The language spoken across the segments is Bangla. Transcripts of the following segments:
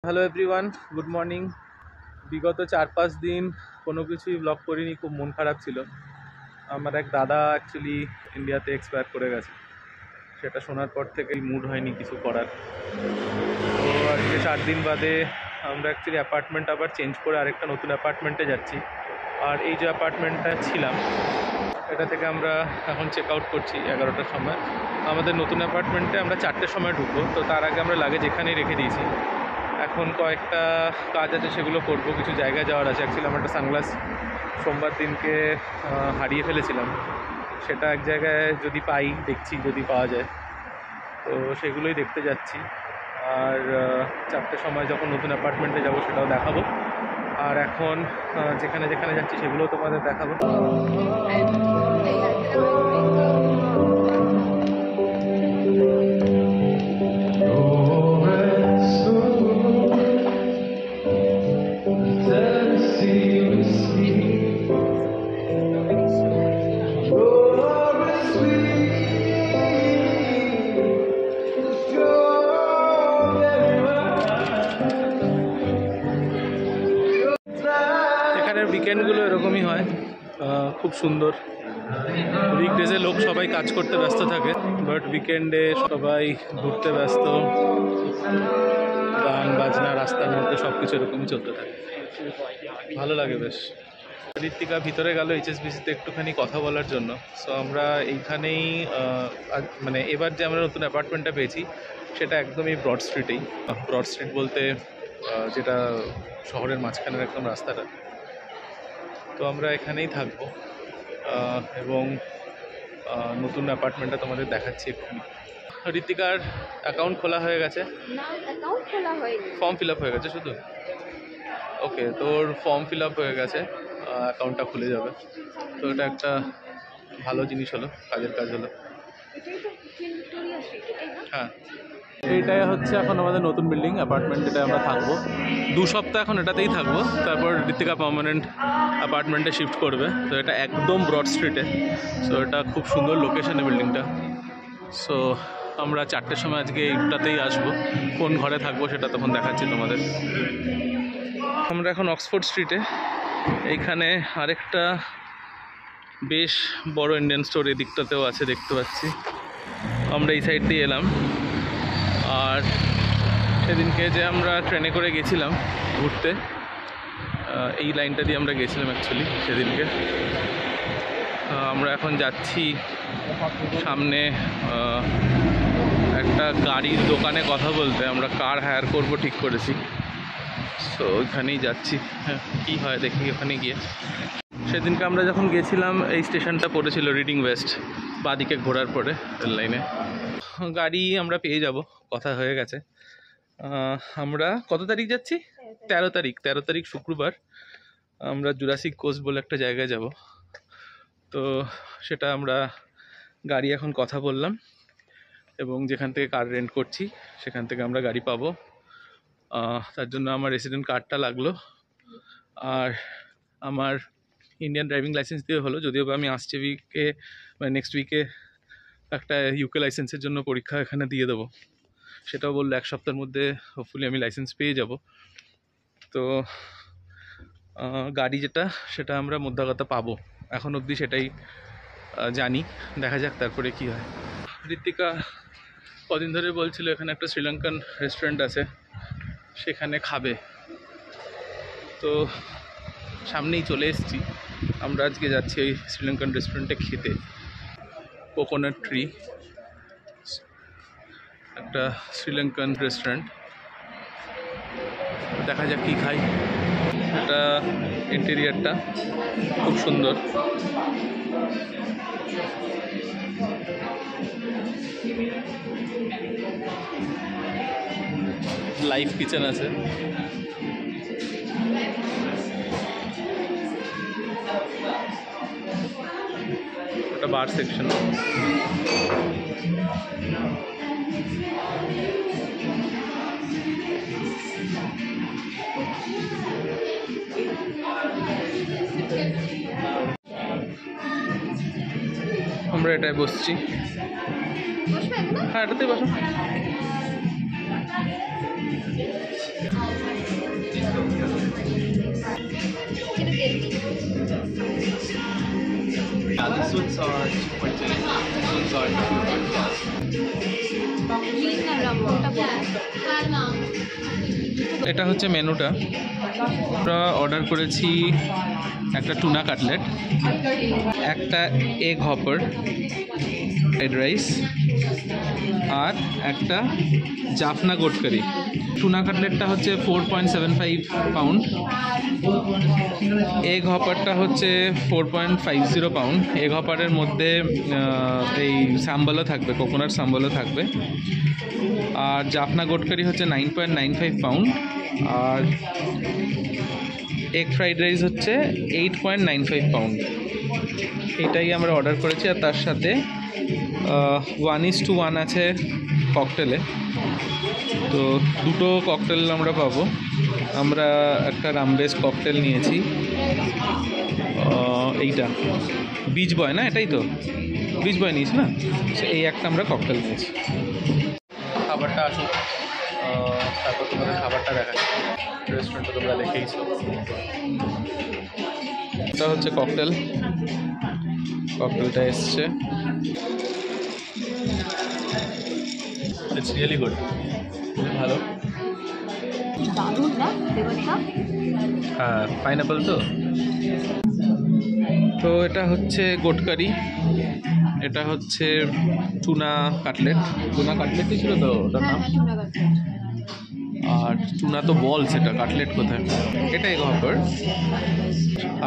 Hello everyone, good morning. বিগত 4-5 দিন কোনো কিছুই ব্লগ করিনি, খুব মন খারাপ ছিল। আমার এক দাদা অ্যাকচুয়ালি ইন্ডিয়াতে এক্সপায়ার করে গেছে। সেটা শোনার পর থেকেই মুড হয়নি কিছু করার। তো আজকে 4 দিন বাদে আমরা অ্যাকচুয়ালি অ্যাপার্টমেন্ট আবার চেঞ্জ করে আরেকটা নতুন অ্যাপার্টমেন্টে যাচ্ছি। আর এই যে অ্যাপার্টমেন্টটা ছিলাম এটা থেকে আমরা এখন চেক আউট করছি 11টার সময়। আমাদের নতুন অ্যাপার্টমেন্টে আমরা 4টের সময় ঢুকবো, তো তার আগে আমরা লাগেজ এখানেই রেখে দিয়েছি। এখন কয়েকটা কাজ আছে, সেগুলো করব। কিছু জায়গায় যাওয়ার আছে। অ্যাকচুয়ালি আমার একটা সানগ্লাস সোমবার দিনকে হারিয়ে ফেলেছিলাম, সেটা এক জায়গায় যদি পাই, দেখছি যদি পাওয়া যায়, তো সেগুলোই দেখতে যাচ্ছি। আর 4টের সময় যখন নতুন অ্যাপার্টমেন্টে যাব সেটাও দেখাবো। আর এখন যেখানে যেখানে যাচ্ছি সেগুলোও তোমাদের দেখাবো। এখানের উইকেন্ডগুলো এরকমই হয়, খুব সুন্দর। উইকডেজে লোক সবাই কাজ করতে ব্যস্ত থাকে, বাট উইকেন্ডে সবাই ঘুরতে ব্যস্ত, গান বাজনা রাস্তার মধ্যে সব কিছু এরকমই চলতে থাকে। ভালো লাগে বেশ। ঋত্বিকা ভিতরে গেল এইচএসবিসিতে একটুখানি কথা বলার জন্য। সো আমরা এইখানেই মানে এবার যে আমরা নতুন অ্যাপার্টমেন্টটা পেয়েছি সেটা একদমই ব্রড স্ট্রিটেই। ব্রড স্ট্রিট বলতে যেটা শহরের মাঝখানের একদম রাস্তাটা। তো আমরা এখানেই থাকবো এবং নতুন অ্যাপার্টমেন্টটা তোমাদের দেখাচ্ছি এক্ষুনি। ঋত্বিকার অ্যাকাউন্ট খোলা হয়ে গেছে? না, অ্যাকাউন্ট খোলা হয়নি, ফর্ম ফিল আপ হয়ে গেছে শুধু। ওকে, তোর ফর্ম ফিল আপ হয়ে গেছে, অ্যাকাউন্টটা খুলে যাবে। তো এটা একটা ভালো জিনিস হলো, কাজের কাজ হলো। এটাই তো ভিক্টোরিয়া স্ট্রিট, এটাই না? হ্যাঁ, এইটাই হচ্ছে এখন আমাদের নতুন বিল্ডিং অ্যাপার্টমেন্ট, যেটা আমরা থাকবো 2 সপ্তাহ। এখন এটাতেই থাকবো, তারপর ঋত্বিকা পার্মানেন্ট অ্যাপার্টমেন্টে শিফট করবে। তো এটা একদম ব্রড স্ট্রিটে। সো এটা খুব সুন্দর লোকেশনে বিল্ডিংটা। সো আমরা 4টের সময় আজকে এইটাতেই আসবো। কোন ঘরে থাকবো সেটা তখন দেখাচ্ছি তোমাদের। আমরা এখন অক্সফোর্ড স্ট্রিটে। এইখানে আরেকটা বেশ বড় ইন্ডিয়ান স্টোর এদিকটাতেও আছে, দেখতে পাচ্ছি। আমরা এই সাইড দিয়ে এলাম। আর সেদিনকে যে আমরা ট্রেনে করে গেছিলাম ঘুরতে, এই লাইনটা দিয়ে আমরা গেছিলাম অ্যাকচুয়ালি সেদিনকে। আমরা এখন যাচ্ছি সামনে একটা গাড়ির দোকানে কথা বলতে। আমরা কার হায়ার করব ঠিক করেছি, সো ওইখানেই যাচ্ছি। হ্যাঁ, কী হয় দেখি ওখানে গিয়ে। সেদিনকে আমরা যখন গেছিলাম এই স্টেশনটা পড়েছিল রিডিং ওয়েস্ট, বাদিকে ঘোরার পরে রেল লাইনে। গাড়ি আমরা পেয়ে যাব, কথা হয়ে গেছে। আমরা কত তারিখ যাচ্ছি? 13 তারিখ শুক্রবার আমরা জুরাসিক কোস্ট বলে একটা জায়গায় যাব। তো সেটা আমরা গাড়ি এখন কথা বললাম, এবং যেখান থেকে কার রেন্ট করছি সেখান থেকে আমরা গাড়ি পাবো। তার জন্য আমার রেসিডেন্ট কার্ডটা লাগলো, আর আমার ইন্ডিয়ান ড্রাইভিং লাইসেন্স দিয়ে হলো। যদিও আমি আসছে উইকে মানে নেক্সট উইকে একটা ইউকে লাইসেন্সের জন্য পরীক্ষা এখানে দিয়ে দেবো। সেটাও বললো 1 সপ্তাহের মধ্যে হোপফুলি আমি লাইসেন্স পেয়ে যাব। তো গাড়ি যেটা, সেটা আমরা মধ্যগতা পাবো, এখন অবধি সেটাই জানি। দেখা যাক তারপরে কি হয়। ঋত্বিকা কদিন ধরে বলছিল এখানে একটা শ্রীলঙ্কান রেস্টুরেন্ট আছে, সেখানে খাবে। তো সামনেই চলে এসেছি। আমরা আজকে যাচ্ছি ওই শ্রীলঙ্কান রেস্টুরেন্টে খেতে। কোকোনাট ট্রি, একটা শ্রীলঙ্কান রেস্টুরেন্ট। দেখা যাক কী খাই। এটা ইন্টেরিয়ারটা খুব সুন্দর। লাইভ কিচেন আছে। একটা বার সেকশন। আমরা এটাই বসছি। হ্যাঁ, এটাতেই বসো। কিন্তু তেল This one's 2.10. This one's 2.10. এটা হচ্ছে মেনুটা। আমরা অর্ডার করেছি একটা টুনা কাটলেট, একটা এগ হপার ফ্রাইড রাইস, আর একটা জাফনা গোট কারি। টুনা কাটলেটটা হচ্ছে 4.75 পাউন্ড, এগ হপারটা হচ্ছে 4.50 পাউন্ড। এগ হপারের মধ্যে এই সাম্বালও থাকবে, কোকোনাট সাম্বালও থাকবে। আর জাফনা গোট কারি হচ্ছে 9.95 পাউন্ড, আর এগ ফ্রাইড রাইস হচ্ছে 8.95 পাউন্ড। এটাই আমরা অর্ডার করেছি। আর তার সাথে 1:1 আছে ককটেলে। তো দুটো ককটেল আমরা পাবো। আমরা একটা রামবেস ককটেল নিয়েছি, এইটা বিচ বয় না, এটাই তো বিচ বয় নিয়েছি না, এই একটা আমরা ককটেল নিয়েছি। খাবারটা আসুক, তারপর তোমাদের খাবারটা দেখাচ্ছি। রেস্টুরেন্টটা তোমরা দেখেইছো। এটা হচ্ছে ককটেল, ককটেলটা এসছে। ইটস রিয়েলি গুড, ভালো। দারুণ না ফ্লেভারটা? হ্যাঁ, পাইনাপল তো। তো এটা হচ্ছে গোটকারি, এটা হচ্ছে টুনা কাটলেট। টুনা কাটলেটই ছিল তো ওটার নাম। আর টুনা তো বল, সেটা কাটলেট কোথায়? এটা এগ হপার,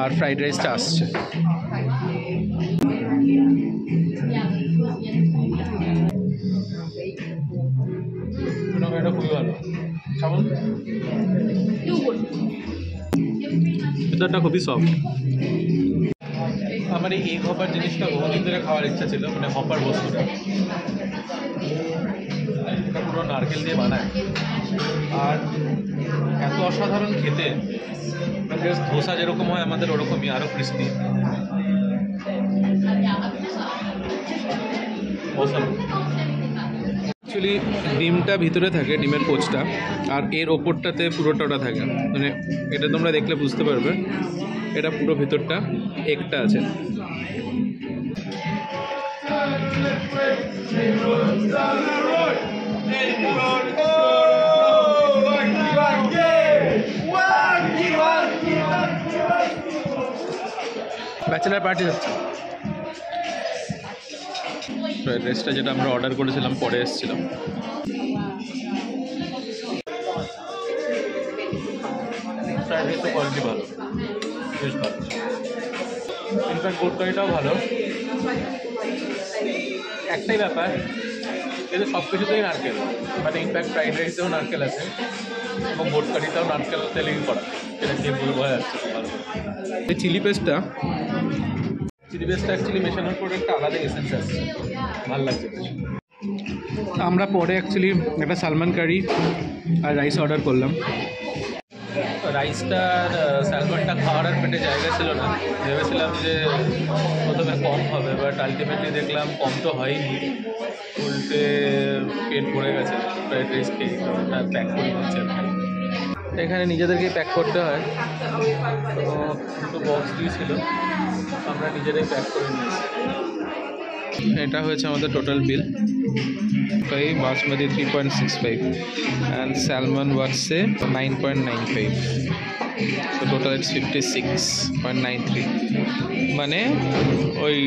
আর ফ্রাইড রাইসটা আসছে। এটা খুবই ভালো, কেমন? ভিতরটা খুবই সফট। আমার এই এগ হপার জিনিসটা বহুদিন ধরে খাওয়ার ইচ্ছা ছিল, মানে হপার বস্তুটা। এটা পুরো নারকেল দিয়ে বানায়, আর এত অসাধারণ খেতে। ধোসা যেরকম হয় আমাদের, ওরকমই, আরও ক্রিস্পি। অ্যাকচুয়ালি ডিমটা ভিতরে থাকে, ডিমের পোচটা, আর এর ওপরটাতে পুরোটা ওটা থাকে। মানে এটা তোমরা দেখলে বুঝতে পারবে, এটা পুরো ভিতরটা এগটা আছে। ব্যাচেলার পার্টি হচ্ছে। ফ্রাইড রাইসটা যেটা আমরা অর্ডার করেছিলাম পরে এসেছিলাম। ফ্রাইড রাইসের কোয়ালিটি ভালো, বেশ ভালো। ইনফ্যাক্ট গোটকারিটাও ভালো। একটাই ব্যাপার, কিন্তু সব কিছুতেই নারকেল, মানে ইনফ্যাক্ট ফ্রাইড রাইসেও নারকেল আছে এবং গোটকারিটাও নারকেল তেলেই করা। এটা দিয়ে বোঝা যাচ্ছে ভালো। এই চিলি পেস্টটা অ্যাকচুয়ালি মেশানোর পরে একটা আলাদা এসেন্স আছে, ভালো লাগছে। আমরা পরে অ্যাকচুয়ালি একটা সালমান কারি আর রাইস অর্ডার করলাম। রাইসটা স্যালমনটা খাওয়ার আর পেটে জায়গা ছিল না। ভেবেছিলাম যে প্রথমে কম হবে, বাট আলটিমেটলি দেখলাম কম তো হয়নি, উল্টে পেট ভরে গেছে ফ্রাইড রাইস খেয়ে। প্যাক করে দিচ্ছে, এখানে নিজেদেরকেই প্যাক করতে হয়। তো দুটো বক্স দিয়েছিল, আমরা নিজেরাই প্যাক করে নিয়েছি। এটা হয়েছে আমাদের total bill. Basmati 3.65 and salmon was 9.95, so total it's 56.93, মানে ওই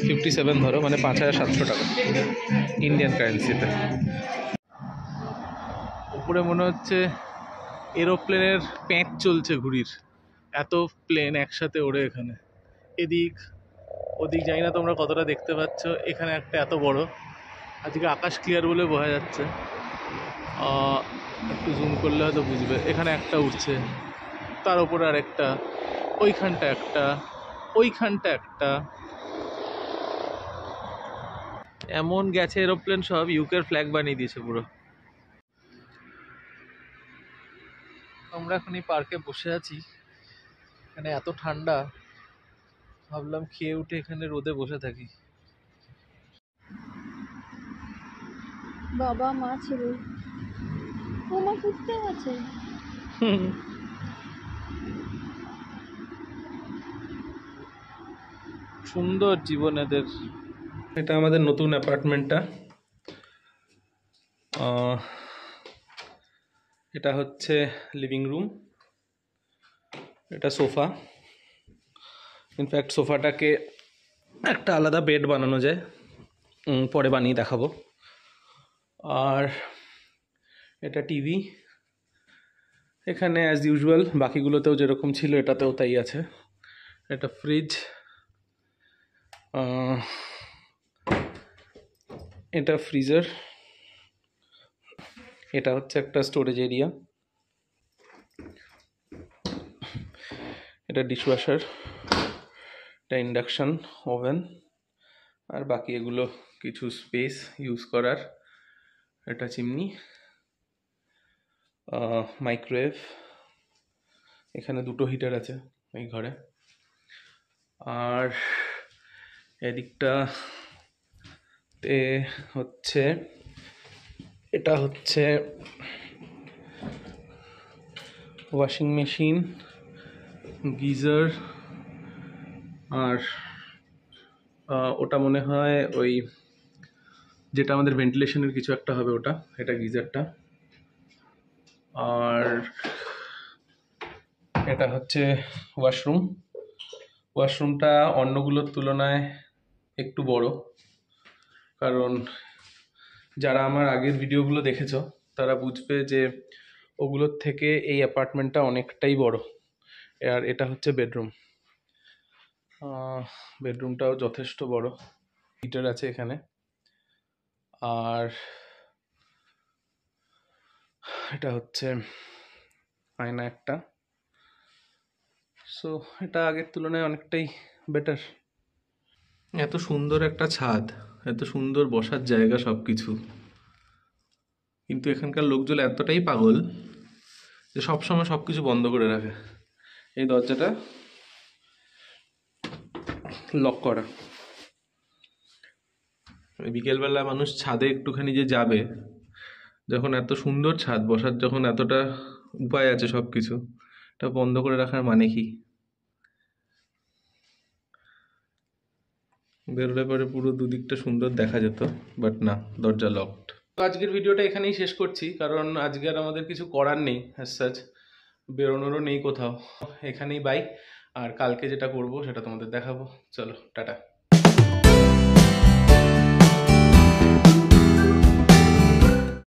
57 ধরো, মানে 5,700 টাকা ইন্ডিয়ান কারেন্সিতে। উপরে মনে হচ্ছে এরোপ্লেনের প্যাঁচ চলছে ঘুড়ির, এত প্লেন একসাথে ওড়ে এখানে। এদিক ওদিক জানি না তোমরা কতটা দেখতে পাচ্ছ, এখানে একটা এত বড়। আজকে আকাশ ক্লিয়ার বলে বোঝা যাচ্ছে, একটু জুম করলে হয়তো বুঝবে। এখানে একটা উঠছে, তার উপরে আর একটা, ওইখানটা একটা, ওইখানটা একটা। এমন গেছে এরোপ্লেন, সব ইউকের ফ্ল্যাগ বানিয়ে দিয়েছে পুরো। আমরা এখন এই পার্কে বসে আছি, এখানে এত ঠান্ডা, ভাবলাম খেয়ে উঠে এখানে রোদে বসে থাকি। বাবা মা ছেলে তোমার কুত্তেও আছে। সুন্দর জীবন এদের। এটা আমাদের নতুন অ্যাপার্টমেন্টটা। এটা হচ্ছে লিভিং রুম, এটা সোফা। ইনফ্যাক্ট সোফাটাকে একটা আলাদা বেড বানানো যায়, পরে বানিয়ে দেখাবো। আর এটা টিভি, এখানে অ্যাজ ইউজুয়াল বাকিগুলোতেও যেরকম ছিল এটাতেও তাই আছে। এটা ফ্রিজ, এটা ফ্রিজার, এটা হচ্ছে একটা স্টোরেজ এরিয়া, এটা ডিশওয়াশার, এটা ইন্ডাকশন ওভেন, আর বাকি এগুলো কিছু স্পেস ইউজ করার। এটা চিমনি, মাইক্রোওয়েভ, এখানে দুটো হিটার আছে এই ঘরে। আর এদিকটাতে হচ্ছে, এটা হচ্ছে ওয়াশিং মেশিন, গিজার, আর ওটা মনে হয় ওই যেটা আমাদের ভেন্টিলেশনের কিছু একটা হবে ওটা, এটা গিজারটা। আর এটা হচ্ছে ওয়াশরুম। ওয়াশরুমটা অন্যগুলোর তুলনায় একটু বড়, কারণ যারা আমার আগের ভিডিওগুলো দেখেছো তারা বুঝবে যে ওগুলোর থেকে এই অ্যাপার্টমেন্টটা অনেকটাই বড়। আর এটা হচ্ছে বেডরুম। বেডরুমটাও যথেষ্ট বড়, হিটার আছে এখানে। আর এটা হচ্ছে আয়না একটা। সো এটা আগের তুলনায় অনেকটাই বেটার। এত সুন্দর একটা ছাদ, এত সুন্দর বসার জায়গা, সব কিছু, কিন্তু এখানকার লোকজন এতটাই পাগল যে সবসময় সব কিছু বন্ধ করে রাখে। এই দরজাটা লক করা। বিকেলবেলা মানুষ ছাদে একটুখানি যে যাবে, যখন এত সুন্দর ছাদ, বসার যখন এতটা উপায় আছে সব কিছু, এটা বন্ধ করে রাখার মানে কি? বেরোলে পরে পুরো দুদিকটা সুন্দর দেখা যেত, বাট না, দরজা লকড। তো আজকের ভিডিওটা এখানেই শেষ করছি, কারণ আজকে আর আমাদের কিছু করার নেই, অ্যাজ সাচ বেরোনোরও নেই কোথাও। এখানেই বাই। আর কালকে যেটা করব সেটা তোমাদের দেখাবো। চলো, টাটা।